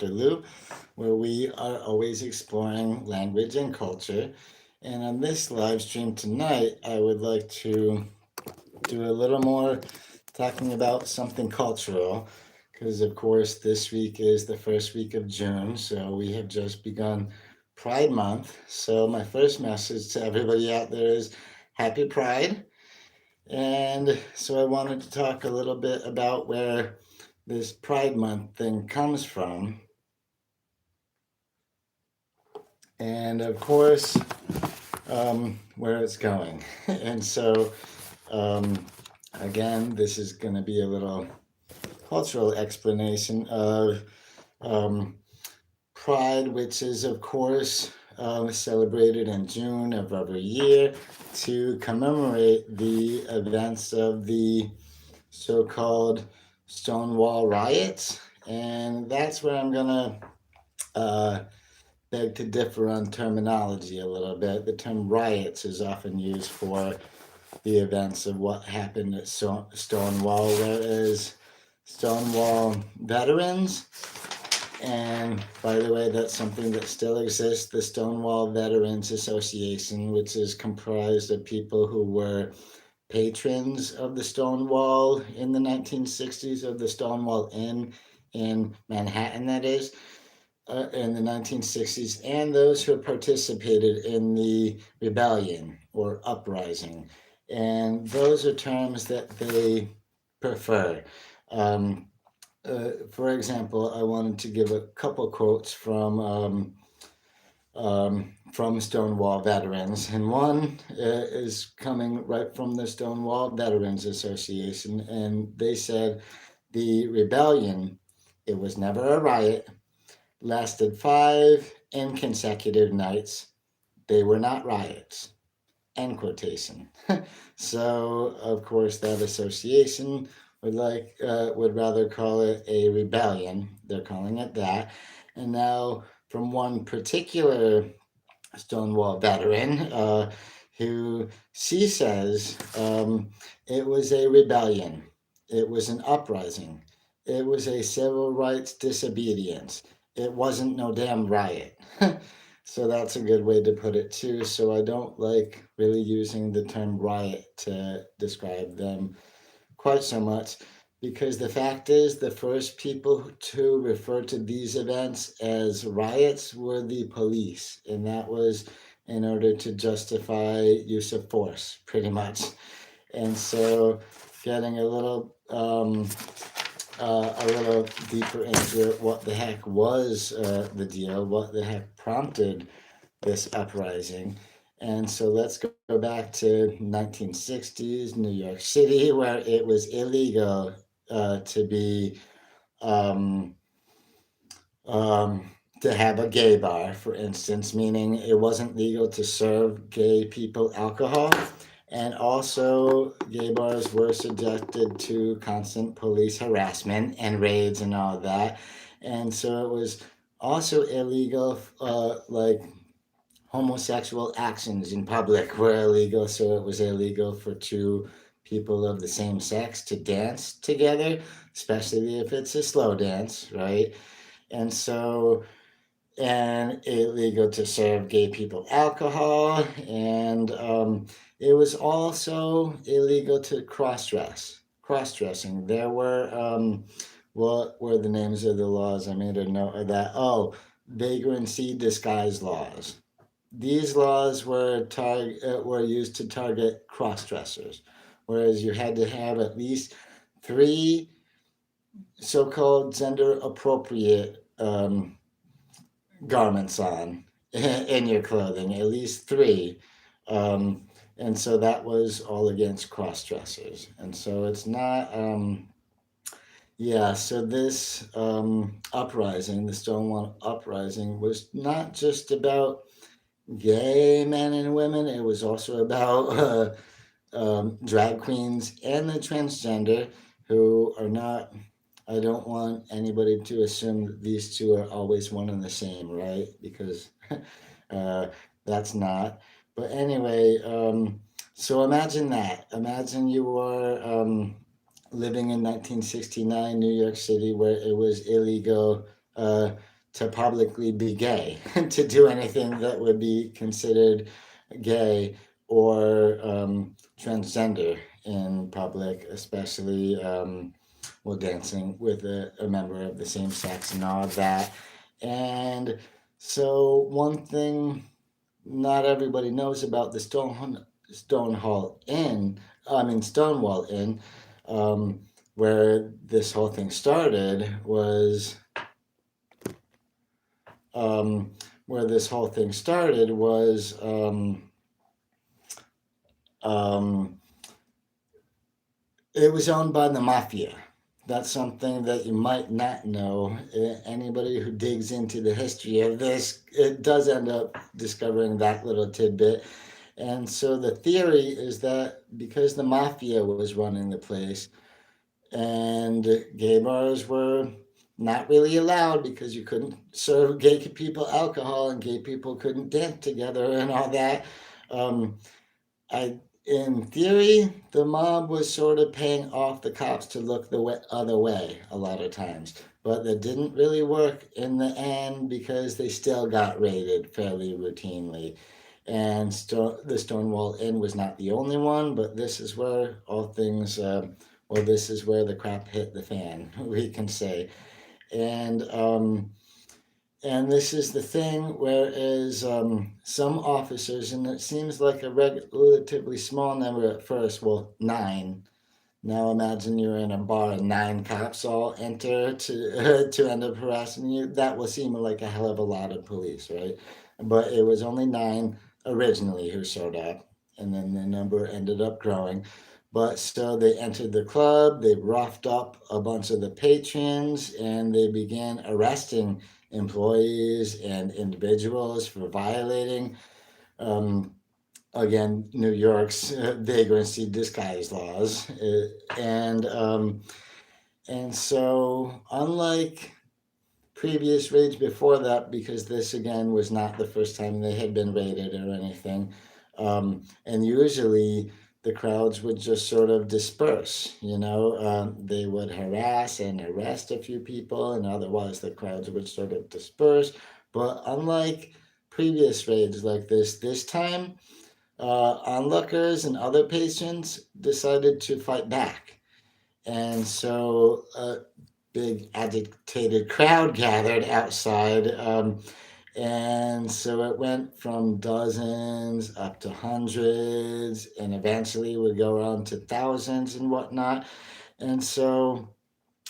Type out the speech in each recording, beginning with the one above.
Lou, where we are always exploring language and culture. And on this live stream tonight, I would like to do a little more talking about something cultural, because of course, this week is the first week of June, so we have just begun Pride Month. So, my first message to everybody out there is Happy Pride. And so I wanted to talk a little bit about where this Pride Month thing comes from. And of course, where it's going. And so, um, again, this is going to be a little cultural explanation of um, Pride, which is, of course, celebrated in June of every year to commemorate the events of the so called Stonewall riots. And that's where I'm going to beg to differ on terminology a little bit. The term riots is often used for the events of what happened at Stonewall, whereas Stonewall veterans, and by the way, that's something that still exists, the Stonewall Veterans Association, which is comprised of people who were patrons of the Stonewall in the 1960s, of the Stonewall Inn in Manhattan, that is, in the 1960s, and those who participated in the rebellion or uprising. And those are terms that they prefer. Um, for example, I wanted to give a couple quotes from Stonewall veterans, and one is coming right from the Stonewall Veterans Association, and they said the rebellion, it was never a riot, lasted 5 inconsecutive nights. They were not riots. End quotation. So, of course, that association would rather call it a rebellion. They're calling it that. And now, from one particular Stonewall veteran, who she says it was a rebellion. It was an uprising. It was a civil rights disobedience. It wasn't no damn riot. So that's a good way to put it too. So I don't like really using the term riot to describe them quite so much, because the fact is the first people to refer to these events as riots were the police, and that was in order to justify use of force, pretty much. And so, getting a little deeper into it, what the heck was the deal? What the heck prompted this uprising? And so let's go back to 1960s New York City, where it was illegal to be um, to have a gay bar, for instance, meaning it wasn't legal to serve gay people alcohol. And also, gay bars were subjected to constant police harassment and raids and all that. And so it was also illegal, like homosexual actions in public were illegal. So it was illegal for two people of the same sex to dance together, especially if it's a slow dance, right? And so, and illegal to serve gay people alcohol, and it was also illegal to cross dressing. There were what were the names of the laws? I made a note of that. Oh, vagrancy disguise laws. These laws were used to target cross dressers, whereas you had to have at least three so-called gender appropriate garments on in your clothing, at least three. Um, and so that was all against cross dressers. And so it's not, yeah, so this uprising, the Stonewall uprising, was not just about gay men and women, it was also about drag queens and the transgender, who are not, I don't want anybody to assume that these two are always one and the same, right? Because uh, that's not. But anyway, so imagine that. Imagine you were living in 1969 New York City, where it was illegal uh, to publicly be gay, to do anything that would be considered gay or transgender in public, especially well, dancing with a member of the same sex and all of that. And so, one thing not everybody knows about the Stonewall Inn, um, where this whole thing started was um, where this whole thing started was um, it was owned by the mafia. That's something that you might not know. Anybody who digs into the history of this, it does end up discovering that little tidbit. And so the theory is that because the mafia was running the place and gay bars were not really allowed because you couldn't serve gay people alcohol and gay people couldn't dance together and all that, um, I, in theory, the mob was sort of paying off the cops to look the other way a lot of times. But that didn't really work in the end because they still got raided fairly routinely. And the Stonewall Inn was not the only one, but this is where all things, this is where the crap hit the fan, we can say. And and this is the thing, whereas some officers, and it seems like a relatively small number at first, well, nine. Now imagine you're in a bar and nine cops all enter to to end up harassing you. That will seem like a hell of a lot of police, right? But it was only nine originally who showed up, and then the number ended up growing. But so they entered the club, they roughed up a bunch of the patrons, and they began arresting employees and individuals for violating, um, again, New York's vagrancy disguise laws. And so, unlike previous raids before that, because this again was not the first time they had been raided or anything, and usually the crowds would just sort of disperse. They would harass and arrest a few people, and otherwise the crowds would sort of disperse. But unlike previous raids like this time onlookers and other patients decided to fight back. And so a big agitated crowd gathered outside. And so it went from dozens up to hundreds and eventually would go on to thousands and whatnot. And so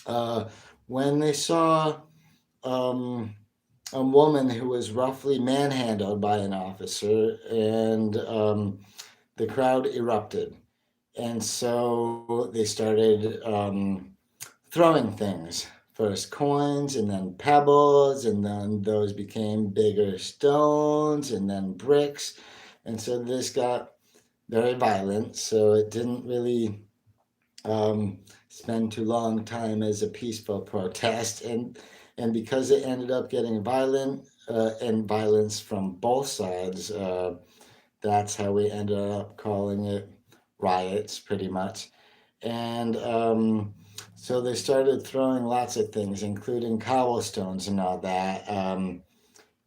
uh, when they saw um, a woman who was roughly manhandled by an officer, and the crowd erupted. And so they started throwing things. First coins, and then pebbles, and then those became bigger stones, and then bricks. And so this got very violent. So it didn't really spend too long time as a peaceful protest. And because it ended up getting violent and violence from both sides, that's how we ended up calling it riots, pretty much. And so they started throwing lots of things, including cobblestones and all that.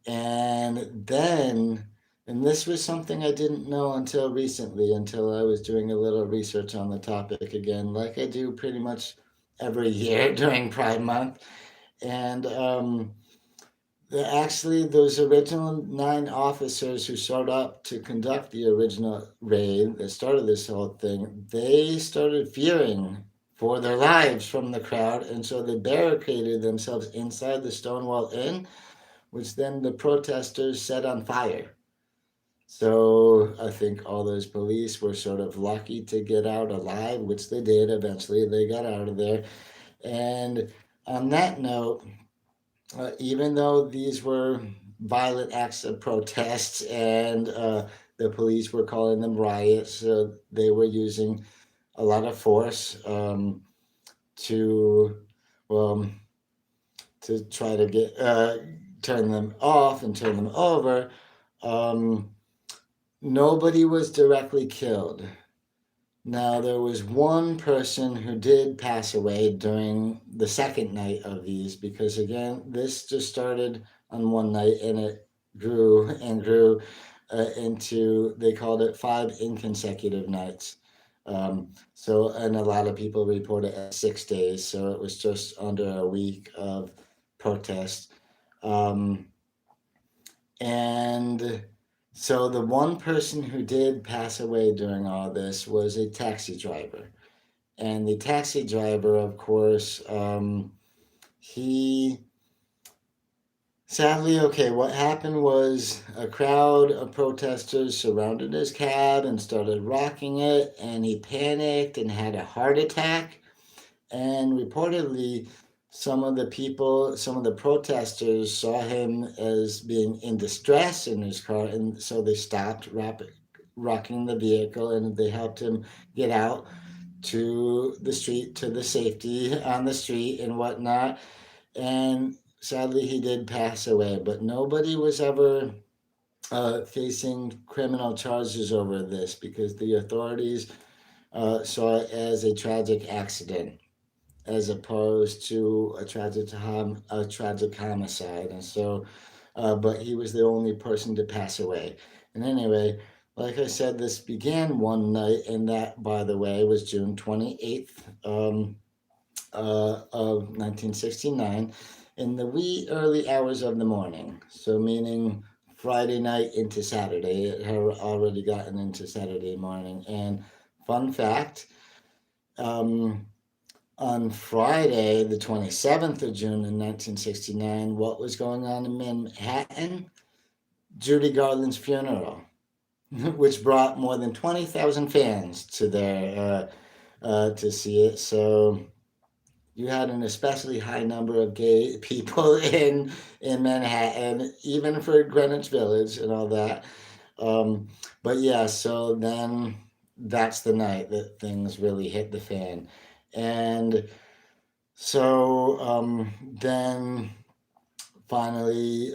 And then, and this was something I didn't know until recently, until I was doing a little research on the topic again, like I do pretty much every year during Pride Month. And actually, those original nine officers who showed up to conduct the original raid that started this whole thing, they started fearing for their lives from the crowd, and so they barricaded themselves inside the Stonewall Inn, which then the protesters set on fire. So I think all those police were sort of lucky to get out alive, which they did. Eventually, they got out of there. And on that note, even though these were violent acts of protest and the police were calling them riots, they were using a lot of force to, well, to try to get turn them off and turn them over. Um, Nobody was directly killed. Now, there was one person who did pass away during the second night of these because, again, this just started on one night and it grew and grew into, they called it 5 inconsecutive nights. And a lot of people report it as 6 days, so it was just under a week of protest. Um, and so the one person who did pass away during all this was a taxi driver. And the taxi driver, of course, he sadly, okay, what happened was a crowd of protesters surrounded his cab and started rocking it, and he panicked and had a heart attack. And reportedly, some of the protesters saw him as being in distress in his car, and so they stopped rocking the vehicle and they helped him get out to the street, to the safety on the street and whatnot. And sadly, he did pass away, but nobody was ever facing criminal charges over this because the authorities saw it as a tragic accident as opposed to a tragic homicide. And so, but he was the only person to pass away. And anyway, like I said, this began one night, and that, by the way, was June 28th of 1969 in the wee early hours of the morning. So, meaning Friday night into Saturday. It had already gotten into Saturday morning. And fun fact, um, on Friday, the 27th of June in 1969, what was going on in Manhattan? Judy Garland's funeral, which brought more than 20,000 fans to their to see it. So you had an especially high number of gay people in Manhattan, even for Greenwich Village and all that. But yeah, so then that's the night that things really hit the fan. And so then finally,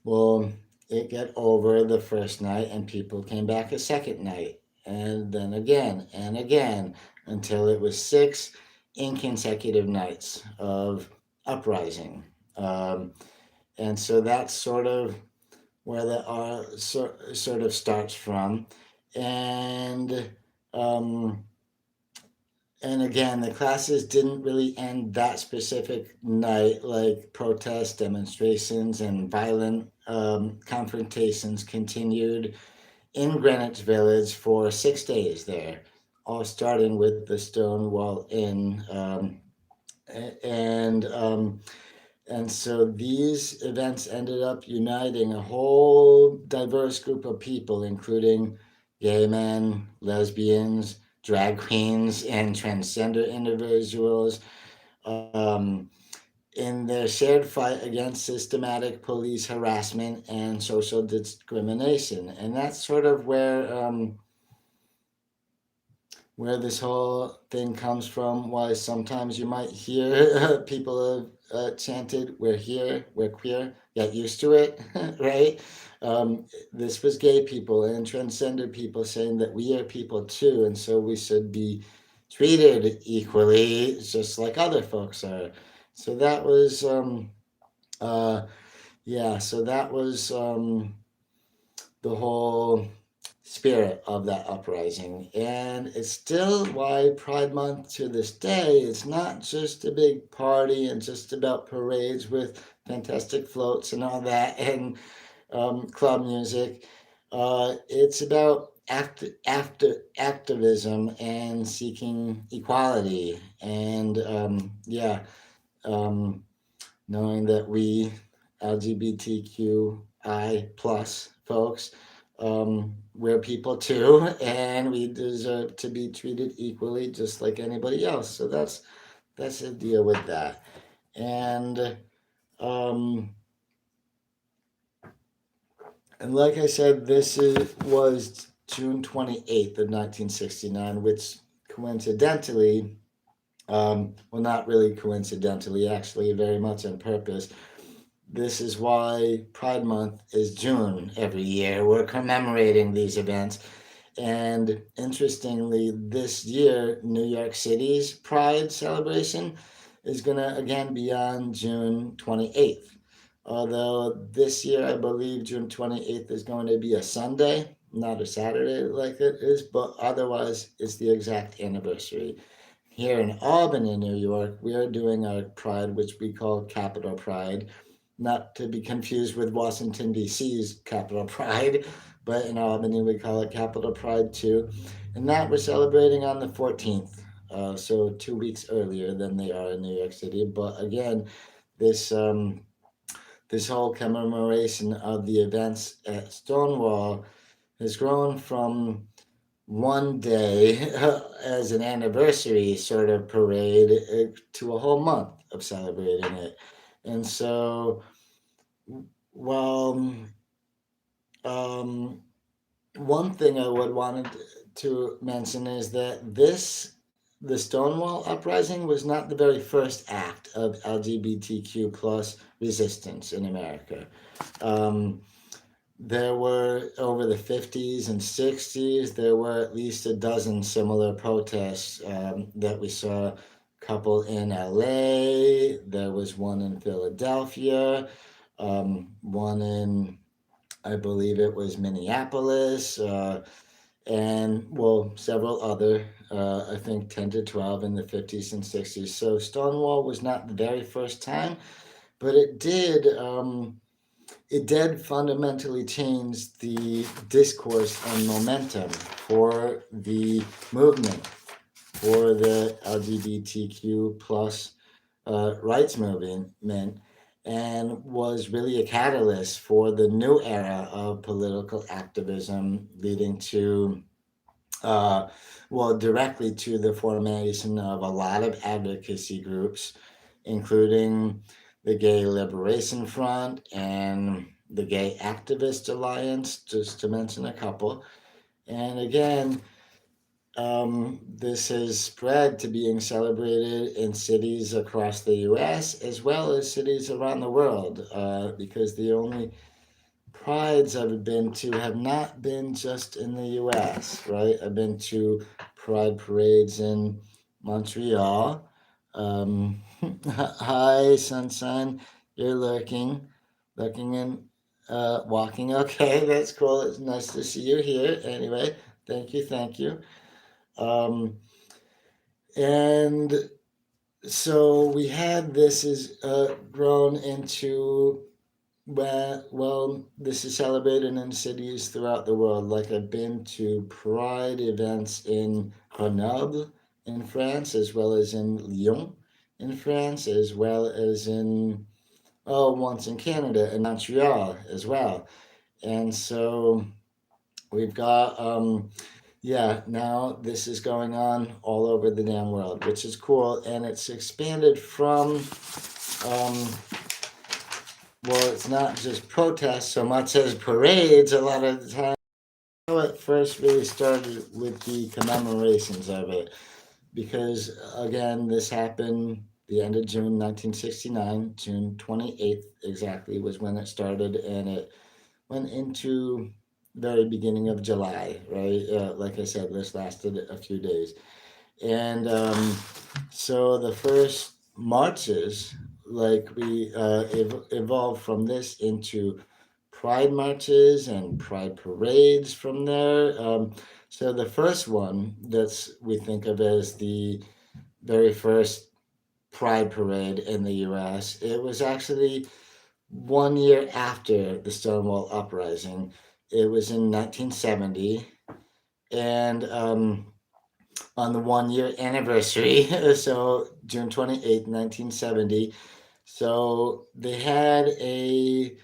well, it got over the first night, and people came back a second night, and then again and again until it was 6 inconsecutive nights of uprising. Um, and so that's sort of where the sort of starts from. And um, and again, the classes didn't really end that specific night, like protests, demonstrations, and violent confrontations continued in Greenwich Village for 6 days there, all starting with the Stonewall Inn. And and so these events ended up uniting a whole diverse group of people, including gay men, lesbians, drag queens, and transgender individuals, um, in their shared fight against systematic police harassment and social discrimination. And that's sort of where this whole thing comes from. Why sometimes you might hear people have chanted, "We're here, we're queer, get used to it," right? This was gay people and transgender people saying that we are people too, and so we should be treated equally, just like other folks are. So that was, uh, yeah, so that was the whole spirit of that uprising. And it's still why Pride Month to this day, it's not just a big party and just about parades with fantastic floats and all that and club music. It's about activism and seeking equality. And yeah, um, knowing that we LGBTQI plus folks, we're people too, and we deserve to be treated equally just like anybody else. So that's the deal with that. And um, and like I said, was June 28th of 1969, which coincidentally, well, not really coincidentally, actually, very much on purpose. This is why Pride Month is June every year. We're commemorating these events. And interestingly, this year, New York City's Pride celebration is going to again be on June 28th. Although this year, I believe June 28th is going to be a Sunday, not a Saturday like it is, but otherwise, it's the exact anniversary. Here in Albany, New York, we are doing our Pride, which we call Capitol Pride, not to be confused with Washington, D.C.'s Capitol Pride, but in Albany we call it Capitol Pride too. And that we're celebrating on the 14th, so 2 weeks earlier than they are in New York City. But again, this this whole commemoration of the events at Stonewall has grown from one day as an anniversary sort of parade to a whole month of celebrating it. And so, well, um, one thing I would want to mention is that the Stonewall uprising was not the very first act of LGBTQ plus resistance in America. Um, there were over the 50s and 60s, there were at least a dozen similar protests that we saw. A couple in LA, there was one in Philadelphia, one in, I believe it was Minneapolis, and well, several other, I think 10 to 12 in the 50s and 60s. So Stonewall was not the very first time, but it did fundamentally change the discourse and momentum for the movement, for the LGBTQ plus rights movement, and was really a catalyst for the new era of political activism, leading to, uh, well, directly to the formation of a lot of advocacy groups, including the Gay Liberation Front and the Gay Activist Alliance, just to mention a couple. And again, this has spread to being celebrated in cities across the US as well as cities around the world, because the only prides I've been to have not been just in the US, right? I've been to pride parades in Montreal. Um, Hi, sunshine. You're lurking and walking. Okay, that's cool. It's nice to see you here. Anyway, thank you, thank you. Um, and so we had this is grown into well, this is celebrated in cities throughout the world. Like I've been to Pride events in Grenoble in France, as well as in Lyon in France, as well as in once in Canada and Montreal as well. And so we've got yeah, now this is going on all over the damn world, which is cool, and it's expanded from um, well, it's not just protests so much as parades a lot of the time. It first really started with the commemorations of it because, again, this happened the end of June 1969, June 28th exactly was when it started, and it went into very beginning of July, right? Like I said, this lasted a few days. And so the first marches, like we evolved from this into pride marches and pride parades from there. So the first one that's we think of as the very first pride parade in the U.S. It was actually 1 year after the Stonewall uprising. It was in 1970, and on the 1 year anniversary, so June 28th, 1970. So they had a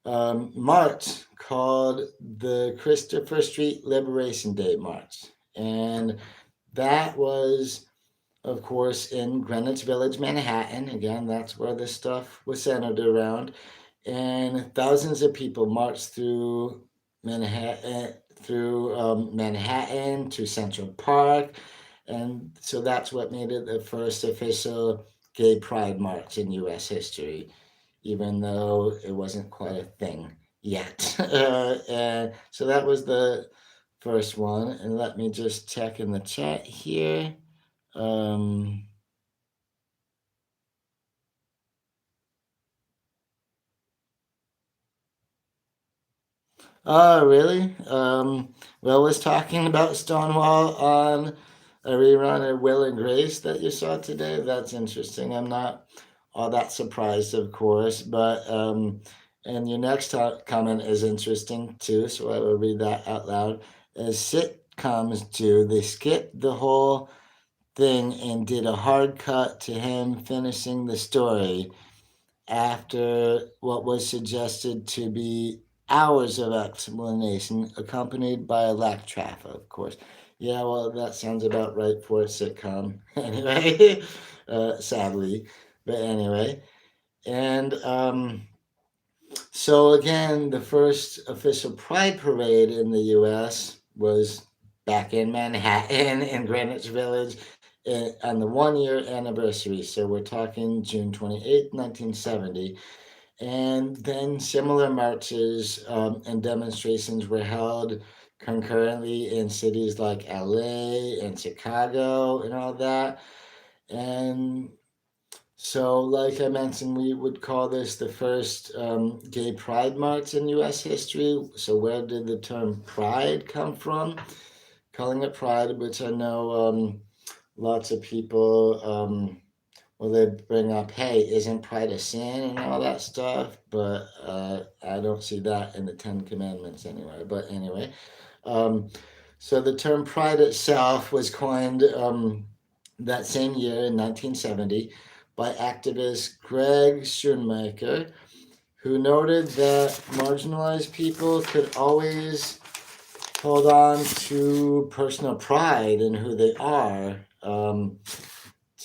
march called the Christopher Street Liberation Day March. And that was, of course, in Greenwich Village, Manhattan. Again, that's where this stuff was centered around. And thousands of people marched through Manhattan to Central Park, and so that's what made it the first official gay pride march in U.S. history, even though it wasn't quite a thing yet. And so that was the first one, and let me just check in the chat here. Um, oh, really? Will was talking about Stonewall on a rerun of Will and Grace that you saw today. That's interesting. I'm not all that surprised, of course, but and your next comment is interesting too, so I will read that out loud. As sitcoms do, they skipped the whole thing and did a hard cut to him finishing the story after what was suggested to be hours of explanation, accompanied by a laugh track, of course. Yeah, well, that sounds about right for a sitcom, anyway, sadly. But anyway, and so again, the first official Pride parade in the U.S. was back in Manhattan in Greenwich Village on the 1 year anniversary. So we're talking June 28th, 1970. And then similar marches and demonstrations were held concurrently in cities like LA and Chicago and all that. And so, like I mentioned, we would call this the first gay pride march in US history. So, where did the term pride come from? Calling it pride, which I know lots of people well, they bring up, hey, isn't pride a sin and all that stuff? But I don't see that in the Ten Commandments anywhere. But anyway, um, so the term pride itself was coined that same year in 1970 by activist Greg Schoonmaker, who noted that marginalized people could always hold on to personal pride in who they are.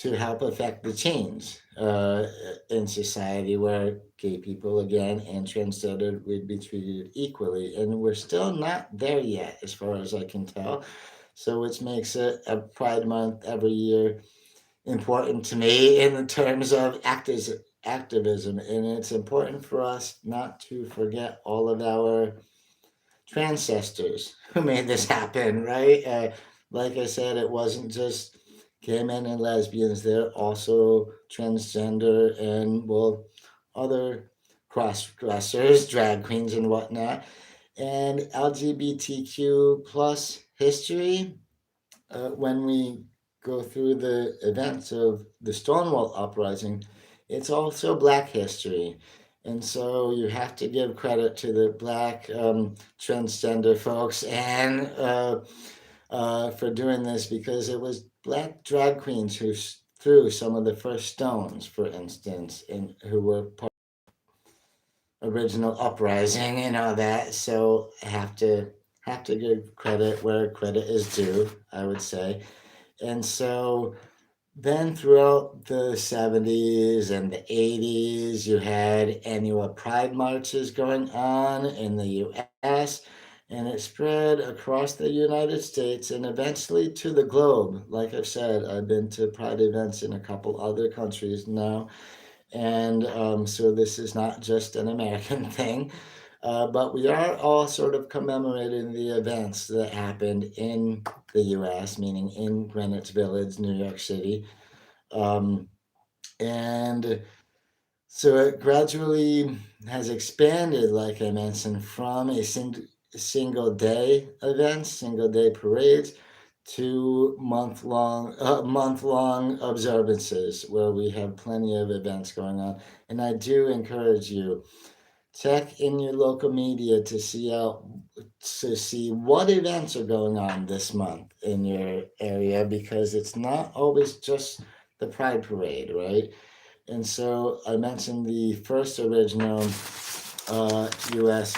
To help affect the change in society where gay people again and transgender would be treated equally. And we're still not there yet, as far as I can tell. So, which makes it a Pride Month every year important to me in the terms of activism. And it's important for us not to forget all of our transcestors who made this happen, right? Like I said, it wasn't just gay men and lesbians, they're also transgender and, well, other cross dressers, drag queens, and whatnot. And LGBTQ plus history, when we go through the events of the Stonewall uprising, it's also Black history. And so you have to give credit to the Black transgender folks and for doing this because it was Black drag queens who threw some of the first stones, for instance, and who were part of the original uprising and all that. So I have to give credit where credit is due, I would say. And so then throughout the 70s and the 80s, you had annual pride marches going on in the US, and it spread across the United States and eventually to the globe. Like I've said, I've been to pride events in a couple other countries now, and so this is not just an American thing. But we are all sort of commemorating the events that happened in the US, meaning in Greenwich Village, New York City. Um, and so it gradually has expanded, like I mentioned, from a single day events, single day parades, to month long observances where we have plenty of events going on. And I do encourage you, check in your local media to see what events are going on this month in your area because it's not always just the Pride Parade, right? And so I mentioned the first original U.S.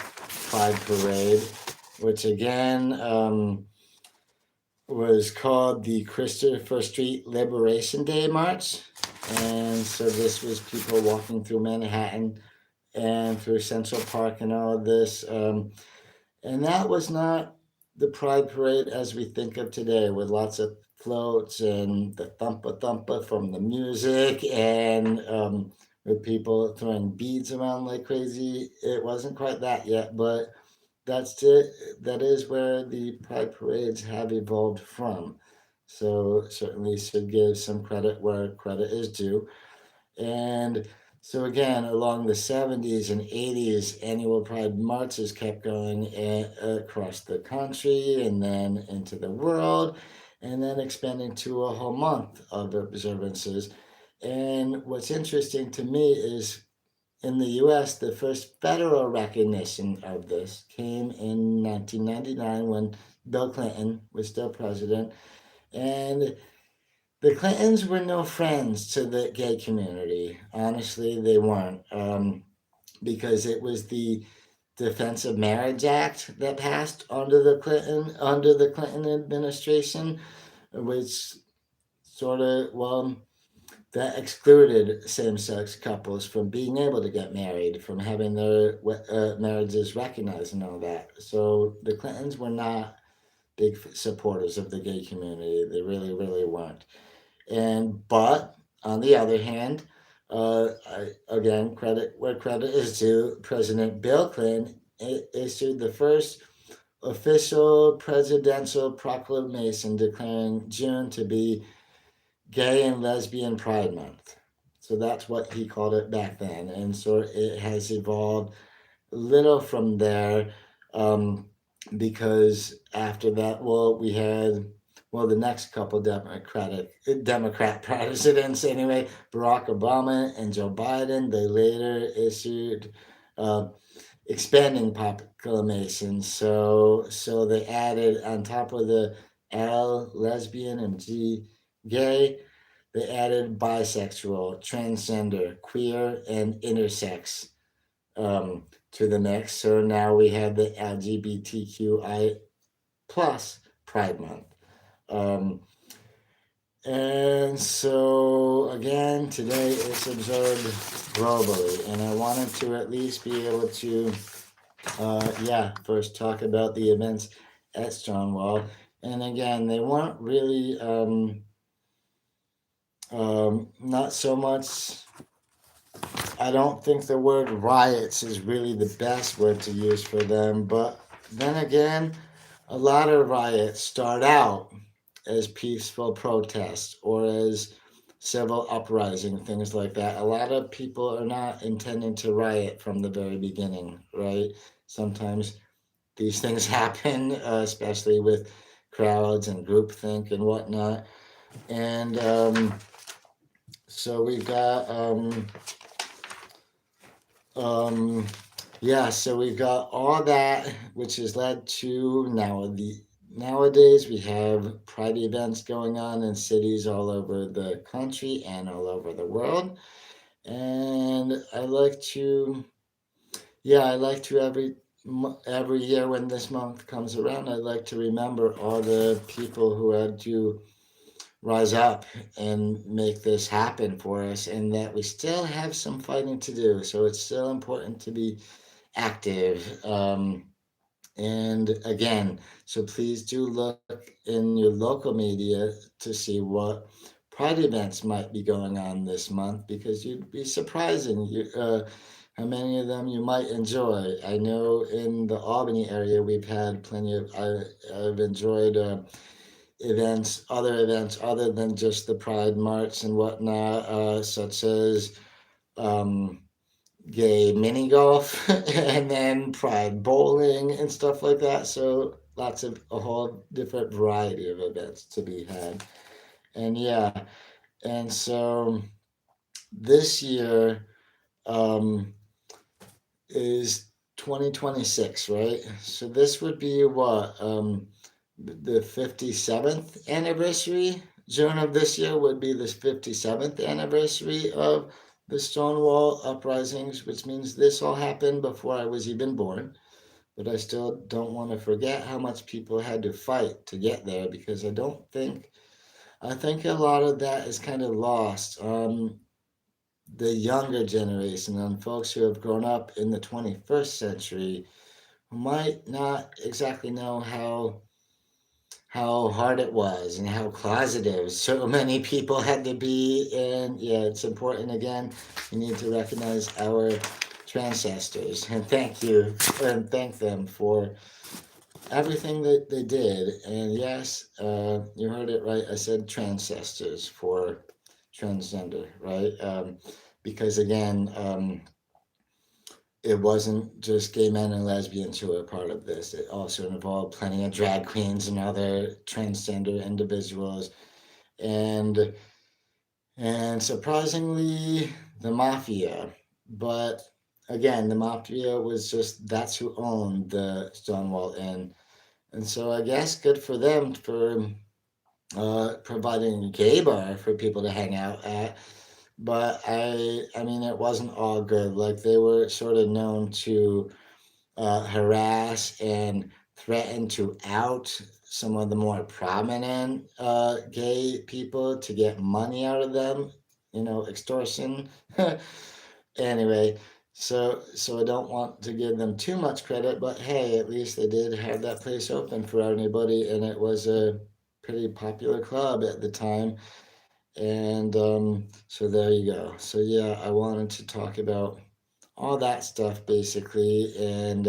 Pride Parade, which again was called the Christopher Street Liberation Day March. And so this was people walking through Manhattan and through Central Park and all of this. And that was not the Pride Parade as we think of today, with lots of floats and the thumpa thumpa from the music and with people throwing beads around like crazy. It wasn't quite that yet, but that's it. That is where the pride parades have evolved from. So certainly should give some credit where credit is due. And so again, along the 70s and 80s, annual Pride marches kept going across the country and then into the world, and then expanding to a whole month of observances. And what's interesting to me is in the US, the first federal recognition of this came in 1999 when Bill Clinton was still president. And the Clintons were no friends to the gay community. Honestly, they weren't, because it was the Defense of Marriage Act that passed under the Clinton administration, which sort of that excluded same-sex couples from being able to get married, from having their marriages recognized and all that. So the Clintons were not big supporters of the gay community. They really, really weren't. But on the other hand, again, credit where credit is due. President Bill Clinton issued the first official presidential proclamation declaring June to be Gay and Lesbian Pride Month. So that's what he called it back then, and so it has evolved little from there, um, because after that, well, we had the next couple Democrat presidents anyway, Barack Obama and Joe Biden. They later issued uh, expanding proclamations. So they added on top of the L lesbian and G gay, they added bisexual, transgender, queer, and intersex to the mix. So now we have the LGBTQI plus Pride Month. Um, and so again, today it's observed globally, and I wanted to at least be able to, first talk about the events at Stonewall. And again, they weren't really, not so much. I don't think the word riots is really the best word to use for them, but then again, a lot of riots start out as peaceful protests or as civil uprising, things like that. A lot of people are not intending to riot from the very beginning, right? Sometimes these things happen, especially with crowds and groupthink and whatnot. And so we've got um, so we've got all that, which has led to nowadays we have pride events going on in cities all over the country and all over the world. And I like to every year when this month comes around, I like to remember all the people who had to rise up and make this happen for us, and that we still have some fighting to do. So it's still important to be active. And again, so please do look in your local media to see what pride events might be going on this month, because you'd be surprising how many of them you might enjoy. I know in the Albany area we've had plenty of. I've enjoyed. Other events other than just the Pride March and whatnot, such as um, gay mini golf and then Pride bowling and stuff like that. So lots of a whole different variety of events to be had. And and so this year um, is 2026, right? So this would be what? The 57th anniversary. June of this year would be the 57th anniversary of the Stonewall uprisings, which means this all happened before I was even born. But I still don't want to forget how much people had to fight to get there, because I think a lot of that is kind of lost on the younger generation, on folks who have grown up in the 21st century, who might not exactly know how hard it was and how closeted so many people had to be. And yeah, it's important again. We need to recognize our ancestors, and thank you and thank them for everything that they did. And yes, you heard it right. I said ancestors for transgender, right? Because again, it wasn't just gay men and lesbians who were part of this. It also involved plenty of drag queens and other transgender individuals, and surprisingly, the mafia. But again, the mafia was just that's who owned the Stonewall Inn, and so I guess good for them for providing a gay bar for people to hang out at. But I mean, it wasn't all good. Like they were sort of known to harass and threaten to out some of the more prominent gay people to get money out of them. You know, extortion. Anyway, so I don't want to give them too much credit, but hey, at least they did have that place open for anybody, and it was a pretty popular club at the time. And so there you go. So yeah, I wanted to talk about all that stuff basically, and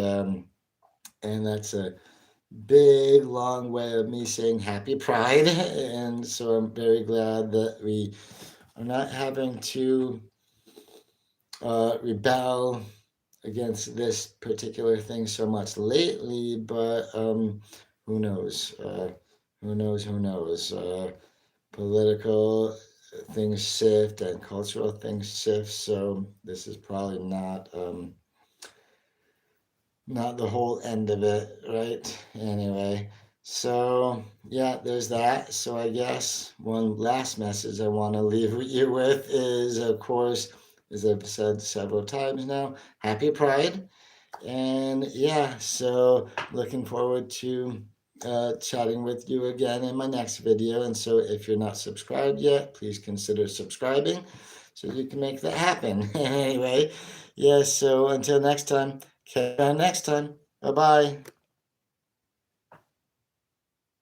that's a big long way of me saying happy Pride, and so I'm very glad that we are not having to rebel against this particular thing so much lately, but who knows? Who knows? Who knows? Political things shift and cultural things shift, so this is probably not the whole end of it, right? Anyway, so yeah, there's that. So I guess one last message I want to leave you with is, of course, as I've said several times now, happy Pride. And yeah, so looking forward to chatting with you again in my next video. And so if you're not subscribed yet, please consider subscribing so you can make that happen. Anyway, yeah, so until next time, catch you on next time. Bye bye.